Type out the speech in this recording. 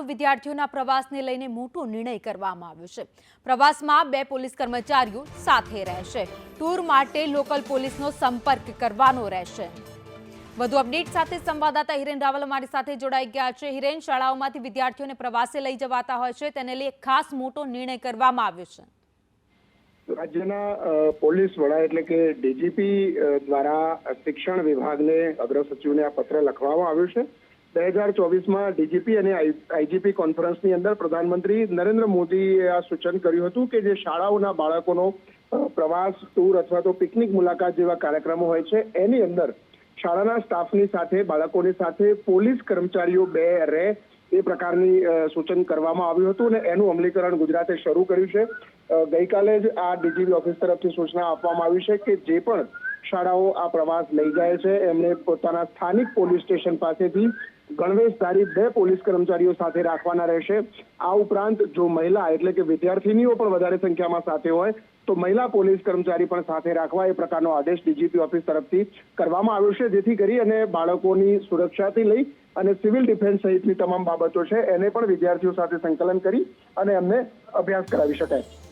તો વિદ્યાર્થીઓના પ્રવાસને લઈને મોટો નિર્ણય કરવામાં આવ્યો છે। પ્રવાસમાં 2 પોલીસ કર્મચારીઓ સાથે રહેશે। ટૂર માટે લોકલ પોલીસનો સંપર્ક કરવાનો રહેશે। વધુ અપડેટ સાથે સંવાદદાતા હિરેન રાવલ અમારી સાથે જોડાઈ ગયા છે। હિરેન, શાળાઓમાંથી વિદ્યાર્થીઓને પ્રવાસે લઈ જવાતા હોય છે, તેને લઈ ખાસ મોટો નિર્ણય કરવામાં આવ્યો છે। રાજ્યના પોલીસ વડા એટલે કે ડીજીપી દ્વારા શિક્ષણ વિભાગને અગ્ર સચિવને આ પત્ર લખવામાં આવ્યો છે। 2024માં ડીજીપી અને આઈજીપી કોન્ફરન્સની અંદર પ્રધાનમંત્રી નરેન્દ્ર મોદીએ આ સૂચન કર્યું હતું કે જે શાળાઓના બાળકોનો પ્રવાસ, ટૂર અથવા તો પિકનિક મુલાકાત જેવા કાર્યક્રમો હોય છે, એની અંદર શાળાના સ્ટાફની સાથે બાળકોની સાથે પોલીસ કર્મચારીઓ 2 રહે એ પ્રકારની સૂચન કરવામાં આવ્યું હતું અને એનું અમલીકરણ ગુજરાતે શરૂ કર્યું છે। ગઈકાલે જ આ ડીજીપી ઓફિસ તરફથી સૂચના આપવામાં આવી છે કે જે પણ શાળાઓ આ પ્રવાસ લઈ જાય છે એમને પોતાના સ્થાનિક પોલીસ સ્ટેશન પાસેથી ગણવેશધારી 2 પોલીસ કર્મચારીઓ સાથે રાખવાના રહેશે। આ ઉપરાંત જો મહિલા એટલે કે વિદ્યાર્થીનીઓ પણ વધારે સંખ્યામાં સાથે હોય તો મહિલા પોલીસ કર્મચારી પણ સાથે રાખવા એ પ્રકારનો આદેશ ડીજીપી ઓફિસ તરફથી કરવામાં આવ્યો છે, જેથી કરી અને બાળકોની સુરક્ષાથી લઈ અને સિવિલ ડિફેન્સ સહિતની તમામ બાબતો છે એને પણ વિદ્યાર્થીઓ સાથે સંકલન કરી અને એમને અભ્યાસ કરાવી શકાય।